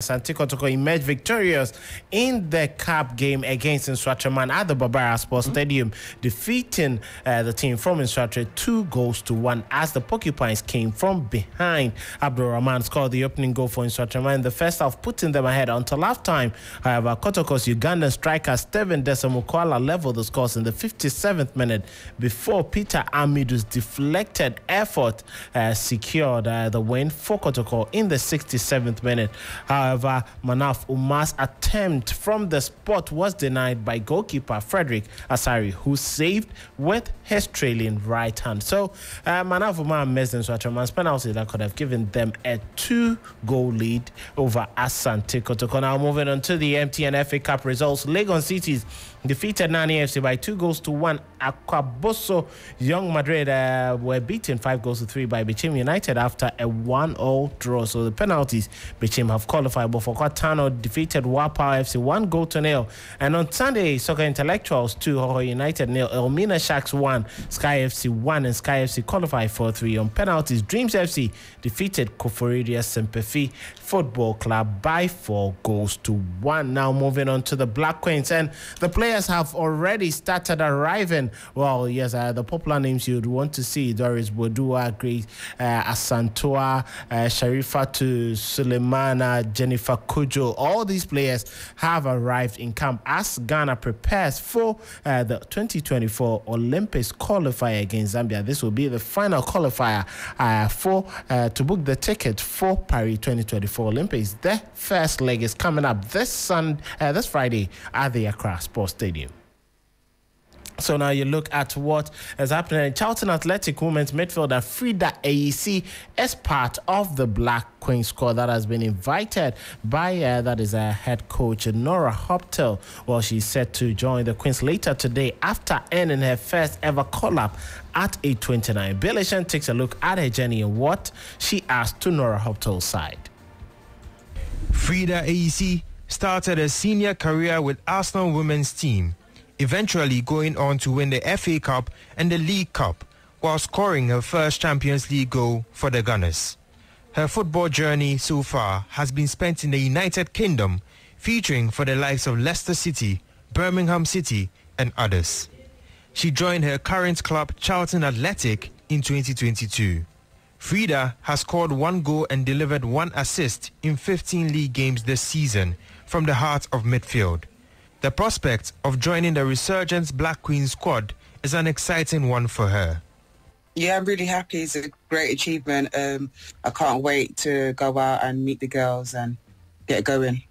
Asante Kotoko emerged victorious in the cup game against Nswatraman at the Barbara Sports Stadium, defeating the team from Nswatra 2-1 as the Porcupines came from behind. Abdul Rahman scored the opening goal for Nswatraman in the first half, putting them ahead until halftime. However, Kotoko's Ugandan striker Steven Desamukwala leveled the scores in the 57th minute before Peter Amidu's deflected effort secured the win for Kotoko in the 67th minute. However, Manaf Umar's attempt from the spot was denied by goalkeeper Frederick Asari, who saved with his trailing right hand. So Manaf Umar missed Nswatraman's penalty that could have given them a 2-goal lead over Asante Kotoko. Now moving on to the MTN FA Cup results. Legon Cities defeated Nani FC by 2-1. Akwaboso Young Madrid were beaten 5-3 by Bichim United after a 1-0 draw. So the penalties, Bichim have qualified. But for Kwatano defeated Wapa FC 1-0. And on Sunday, Soccer Intellectuals 2, Hoho United 0, Elmina Sharks 1, Sky FC 1, and Sky FC qualified 4-3. On penalties, Dreams FC defeated Koforidia Sempefi Football Club by 4-1. Now moving on to the Black Queens, and the players have already started arriving. Well, yes, the popular names you'd want to see: Doris Bodua, Grace Asantua, Sharifatu Sulemana, Jennifer Kujo. All these players have arrived in camp as Ghana prepares for the 2024 Olympics qualifier against Zambia. This will be the final qualifier to book the ticket for Paris 2024 Olympics. The first leg is coming up this Friday at the Accra Sports Stadium. So now you look at what is happening. Charlton Athletic women's midfielder Frida AEC is part of the Black Queen squad that has been invited by head coach Nora Hoptel. Well, she's set to join the Queens later today after earning her first ever call-up at age 29. Bilishan takes a look at her journey and what she asked to Nora Hoptel's side. Frida AEC started a senior career with Arsenal women's team, eventually going on to win the FA Cup and the League Cup, while scoring her first Champions League goal for the Gunners. Her football journey so far has been spent in the United Kingdom, featuring for the likes of Leicester City, Birmingham City and others. She joined her current club Charlton Athletic in 2022. Frida has scored 1 goal and delivered 1 assist in 15 league games this season from the heart of midfield. The prospect of joining the Resurgence Black Queen squad is an exciting one for her. Yeah, I'm really happy. It's a great achievement. I can't wait to go out and meet the girls and get going.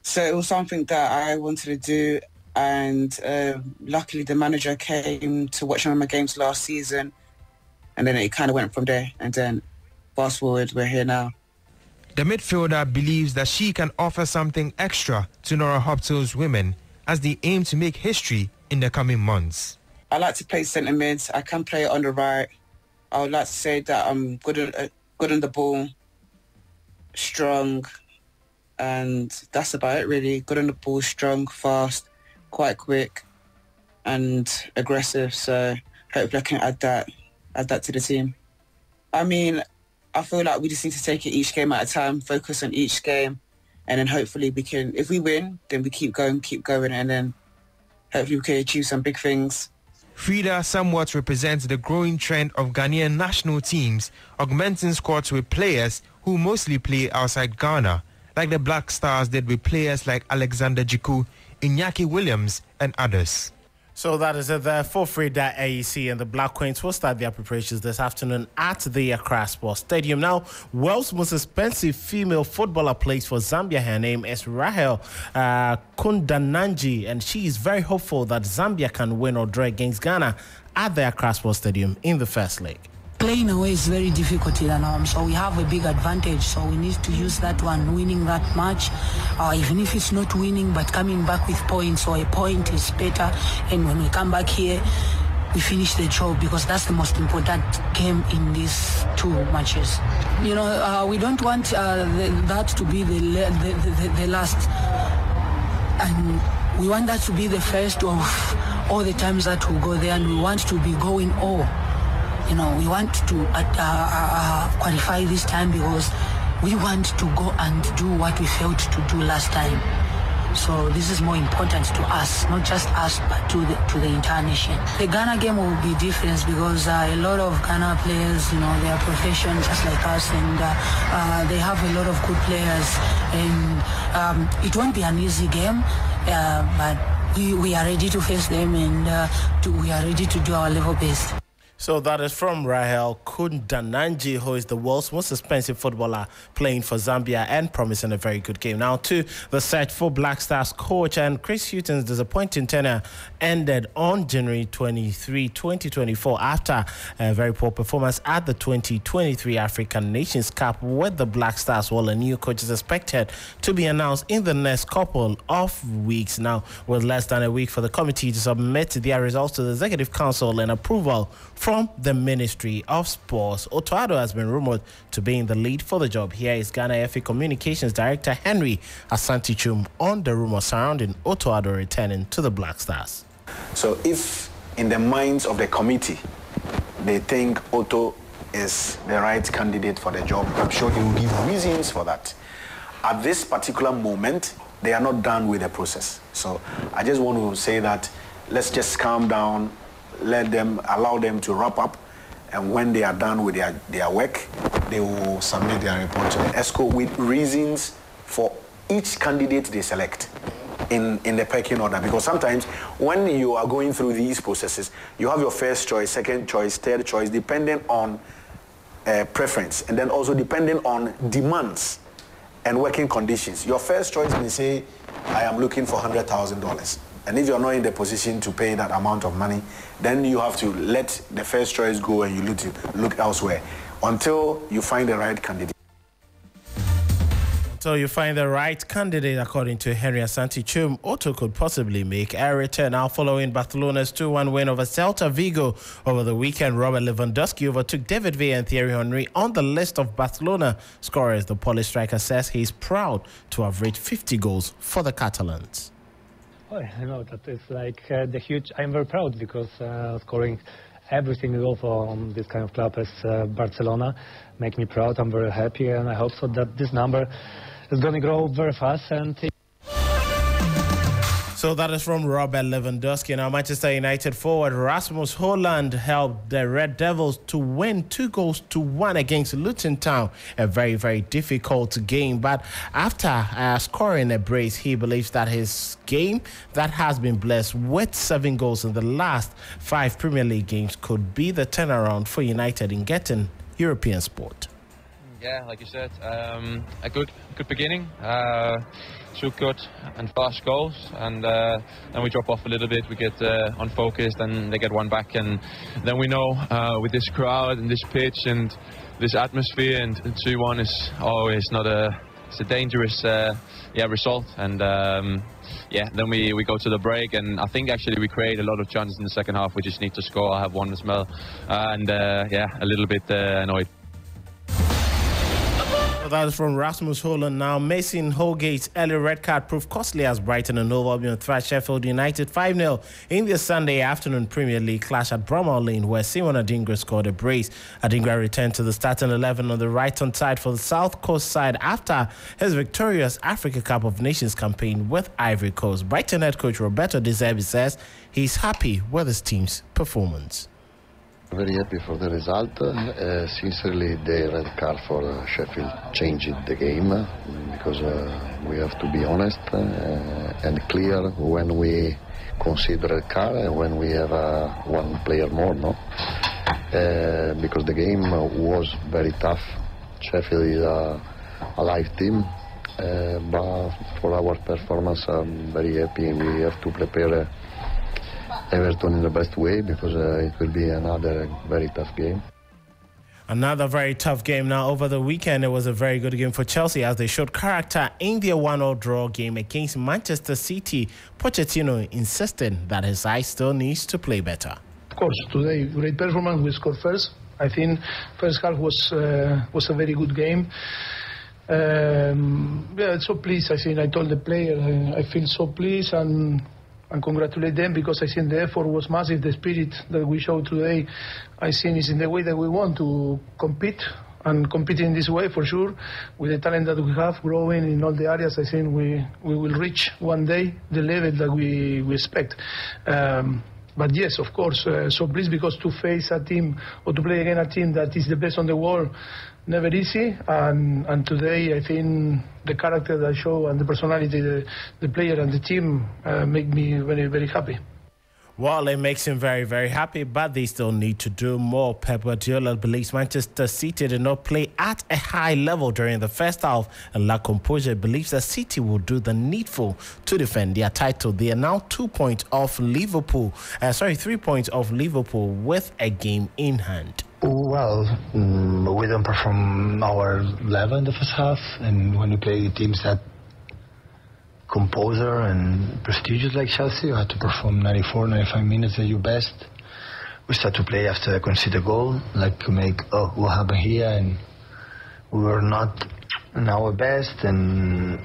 So it was something that I wanted to do, and luckily the manager came to watch one of my games last season, and then it kind of went from there. And then fast forward, we're here now. The midfielder believes that she can offer something extra to Nora Hoptel's women as they aim to make history in the coming months. I like to play centre mid. I can play on the right. I would like to say that I'm good on the ball, strong, and that's about it really. Good on the ball, strong, fast, quite quick, and aggressive. So hopefully I can add that to the team. I mean, I feel like we just need to take it each game at a time, focus on each game, and then hopefully we can, if we win, then we keep going, and then hopefully we can achieve some big things. Frida somewhat represents the growing trend of Ghanaian national teams augmenting squads with players who mostly play outside Ghana, like the Black Stars did with players like Alexander Jiku, Iñaki Williams and others. So that is it there for Frida AEC, and the Black Queens will start their preparations this afternoon at the Accra Sports Stadium. Now, world's most expensive female footballer plays for Zambia. Her name is Rahel Kundananji, and she is very hopeful that Zambia can win or draw against Ghana at the Accra Sports Stadium in the first leg. Playing away is very difficult in home, so we have a big advantage. So we need to use that one, winning that match, even if it's not winning, but coming back with points. So a point is better, and when we come back here, we finish the job, because that's the most important game in these 2 matches. You know, we don't want that to be the last, and we want that to be the first of all the times that we go there, and we want to be going all. You know, we want to qualify this time, because we want to go and do what we failed to do last time. So this is more important to us, not just us, but to the entire nation. The Ghana game will be different because a lot of Ghana players, you know, they are professionals just like us, and they have a lot of good players. And it won't be an easy game, but we are ready to face them, and we are ready to do our level best. So that is from Rahel Kundananji, who is the world's most expensive footballer, playing for Zambia and promising a very good game. Now to the search for Black Stars coach, and Chris Hughton's disappointing tenure ended on January 23, 2024 after a very poor performance at the 2023 African Nations Cup with the Black Stars, while a new coach is expected to be announced in the next couple of weeks. Now, with less than a week for the committee to submit their results to the Executive Council and approval from the Ministry of Sports, Otto Addo has been rumored to be in the lead for the job. Here is Ghana FA Communications Director Henry Asante-Chum on the rumor surrounding Otto Addo returning to the Black Stars. So if in the minds of the committee they think Otto is the right candidate for the job, I'm sure he will give reasons for that. At this particular moment, they are not done with the process. So I just want to say that let's just calm down, allow them to wrap up, and when they are done with their work, they will submit their report to the ESCO with reasons for each candidate they select in the pecking order. Because sometimes when you are going through these processes, you have your first choice, second choice, third choice, depending on preference, and then also depending on demands and working conditions. Your first choice may say, I am looking for $100,000. And if you're not in the position to pay that amount of money, then you have to let the first choice go and you look elsewhere until you find the right candidate. Until you find the right candidate, according to Henry Asante-Chum, Otto could possibly make a return. Now, following Barcelona's 2-1 win over Celta Vigo over the weekend, Robert Lewandowski overtook David Villa and Thierry Henry on the list of Barcelona scorers. The Polish striker says he's proud to have reached 50 goals for the Catalans. Oh, I know that is like the huge. I'm very proud because scoring every single goal for this kind of club as Barcelona make me proud. I'm very happy, and I hope so that this number is going to grow very fast. And so that is from Robert Lewandowski. Now, Manchester United forward Rasmus Hojlund helped the Red Devils to win 2-1 against Luton Town. A very, very difficult game. But after scoring a brace, he believes that his game that has been blessed with 7 goals in the last 5 Premier League games could be the turnaround for United in getting European sport. Yeah, like you said, a good beginning. 2 good and fast goals, and then we drop off a little bit. We get unfocused, and they get one back, and then we know with this crowd and this pitch and this atmosphere, and 2-1 is always not it's a dangerous result. And then we go to the break, and I think actually we create a lot of chances in the second half. We just need to score. I have one as well, and a little bit annoyed. That is from Rasmus Hojlund. Now, Mason Holgate's early red card proved costly as Brighton and Hove Albion thrashed Sheffield United 5-0 in the Sunday afternoon Premier League clash at Bramall Lane, where Simon Adingra scored a brace. Adingra returned to the starting 11 on the right-hand side for the South Coast side after his victorious Africa Cup of Nations campaign with Ivory Coast. Brighton head coach Roberto De Zerbi says he's happy with his team's performance. Very happy for the result. Sincerely, the red card for Sheffield changed the game because we have to be honest and clear when we consider a card and when we have one player more, no? Because the game was very tough. Sheffield is a live team, but for our performance, I'm very happy. We have to prepare Everton in the best way because it will be another very tough game. Another very tough game. Now, over the weekend, it was a very good game for Chelsea as they showed character in their 1-0 draw game against Manchester City. Pochettino insisted that his side still needs to play better. Of course, today, great performance. We scored first. I think first half was a very good game. So pleased. I think I told the player I feel so pleased and congratulate them because I think the effort was massive. The spirit that we showed today, I think is in the way that we want to compete and competing in this way for sure. With the talent that we have growing in all the areas, I think we will reach one day the level that we expect. But yes, of course, so pleased because to face a team or to play against a team that is the best on the world, never easy. And today, I think the character that I show and the personality, the player and the team make me very, very happy. Well, it makes him very, very happy, but they still need to do more. Pep Guardiola believes Manchester City did not play at a high level during the first half, and La Composure believes that City will do the needful to defend their title. They are now 2 points off Liverpool. 3 points off Liverpool with a game in hand. Well, we don't perform our level in the first half, and when you play teams that composer and prestigious like Chelsea, you have to perform 94, 95 minutes at your best. We start to play after I concede a goal, like to make, what happened here, and we were not in our best, and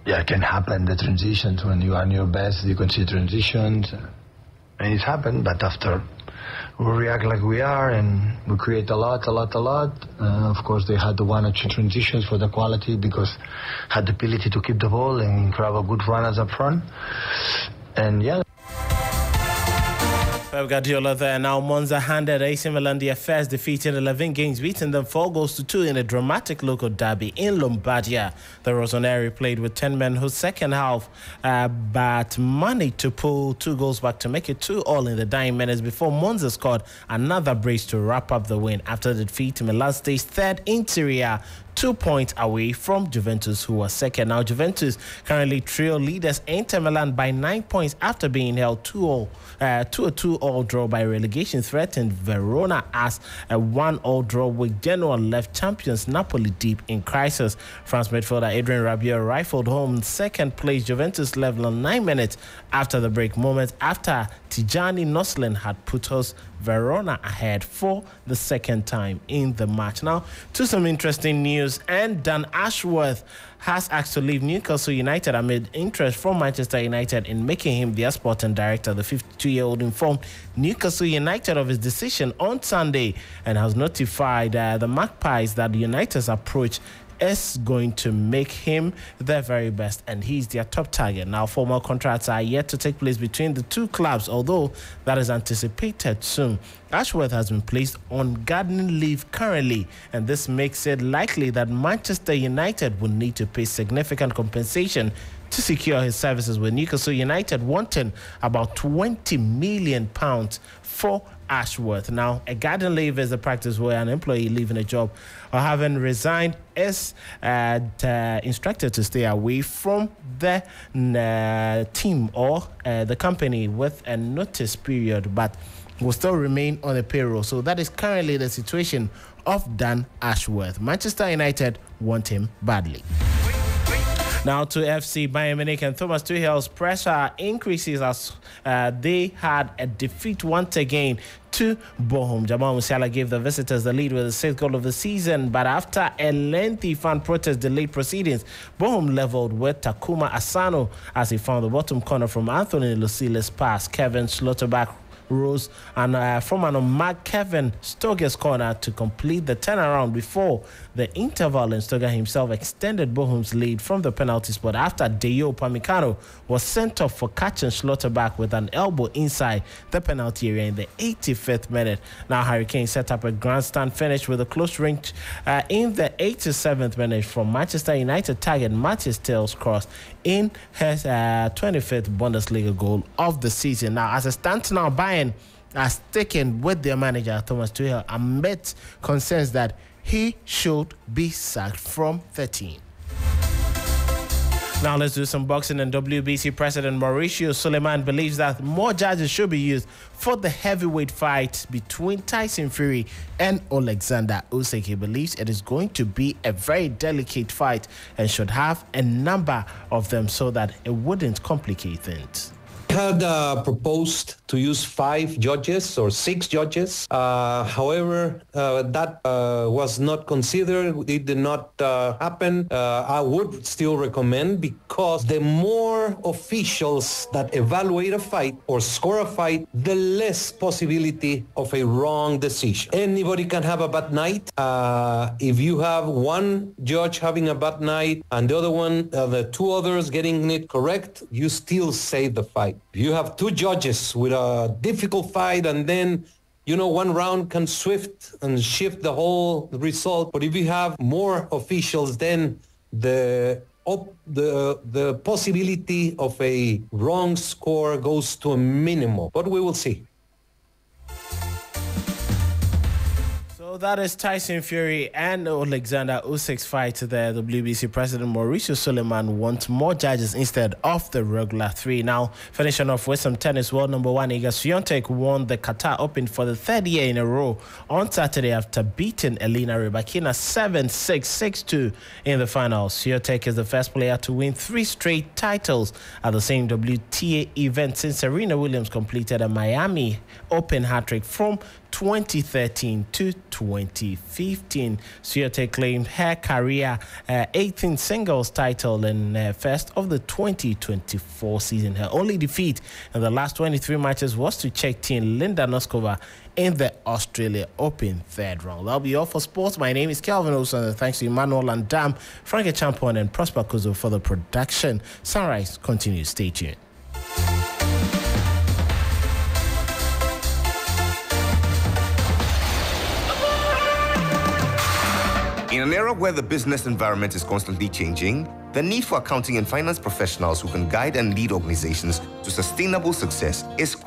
yeah, it can happen, the transitions, when you are in your best, you concede transitions, and it happened, but after we react like we are, and we create a lot. Of course, they had the 1 or 2 transitions for the quality because had the ability to keep the ball and grab a good runners up front. And yeah. Pep Guardiola there. Now Monza handed AC Milan their first defeat in 11 games, beating them 4-2 in a dramatic local derby in Lombardia. The Rossoneri played with 10 men whose second half but managed to pull 2 goals back to make it 2-2 in the dying minutes before Monza scored another brace to wrap up the win. After the defeat, Milan stays third in Serie A, 2 points away from Juventus, who are second. Now, Juventus currently trail leaders Inter Milan by 9 points after being held 2-2 2-2 draw by relegation threatened Verona, as a 1-1 draw with Genoa left champions Napoli deep in crisis. France midfielder Adrien Rabiot rifled home second place Juventus level on 9 minutes after the break, moments after Tijani Noslin had put us Verona ahead for the second time in the match. Now, to some interesting news, and Dan Ashworth has asked to leave Newcastle United amid interest from Manchester United in making him their sporting director. The 52-year-old informed Newcastle United of his decision on Sunday and has notified the Magpies that United's approach is going to make him their very best, and he's their top target. Now, formal contracts are yet to take place between the two clubs, although that is anticipated soon. Ashworth has been placed on gardening leave currently, and this makes it likely that Manchester United will need to pay significant compensation to secure his services, with Newcastle United wanting about £20 million for Ashworth. Now, a garden leave is a practice where an employee leaving a job or having resigned is instructed to stay away from the team or the company with a notice period, but will still remain on the payroll. So that is currently the situation of Dan Ashworth. Manchester United want him badly. Now to FC Bayern Munich, and Thomas Tuchel's pressure increases as they had a defeat once again to Bochum. Jamal Musiala gave the visitors the lead with the 6th goal of the season, but after a lengthy fan protest delayed proceedings, Bochum leveled with Takuma Asano as he found the bottom corner from Anthony Lucile's pass. Kevin Schlotterbeck rose and from an unmarked Kevin Stoger's corner to complete the turnaround before the interval, and Stoger himself extended Bochum's lead from the penalty spot after Deyo Upamecano was sent off for catching Schlotterbeck with an elbow inside the penalty area in the 85th minute. Now Harry Kane set up a grandstand finish with a close range in the 87th minute from Manchester United target Matthias Tell's cross in his 25th Bundesliga goal of the season. Now, as it stands now, Bayern are sticking with their manager Thomas Tuchel amid concerns that he should be sacked from 13. Now let's do some boxing, and WBC President Mauricio Suleiman believes that more judges should be used for the heavyweight fight between Tyson Fury and Alexander Usyk. He believes it is going to be a very delicate fight and should have a number of them so that it wouldn't complicate things. Had proposed to use 5 judges or 6 judges. However, that was not considered. It did not happen. I would still recommend, because because the more officials that evaluate a fight or score a fight, the less possibility of a wrong decision. Anybody can have a bad night. If you have one judge having a bad night and the other one, the two others getting it correct, you still save the fight. If you have two judges with a difficult fight and then one round can shift the whole result. But if you have more officials, then the possibility of a wrong score goes to a minimum. But we will see. So that is Tyson Fury and Alexander Usyk's fight there. WBC President Mauricio Suleiman wants more judges instead of the regular 3. Now, finishing off with some tennis, world number 1 Iga Swiatek won the Qatar Open for the 3rd year in a row on Saturday after beating Elena Rybakina 7-6, 6-2 in the final. Swiatek is the first player to win 3 straight titles at the same WTA event since Serena Williams completed a Miami Open hat-trick from 2013 to 2015. Swiatek claimed her career 18th singles title and first of the 2024 season. Her only defeat in the last 23 matches was to Czech team Linda Noskova in the Australia Open 3rd round. That'll be all for sports. My name is Kelvin, and thanks to Emmanuel Landam, Frankie Champon, and Prosper Kuzo for the production. Sunrise continues. Stay tuned. In an era where the business environment is constantly changing, the need for accounting and finance professionals who can guide and lead organizations to sustainable success is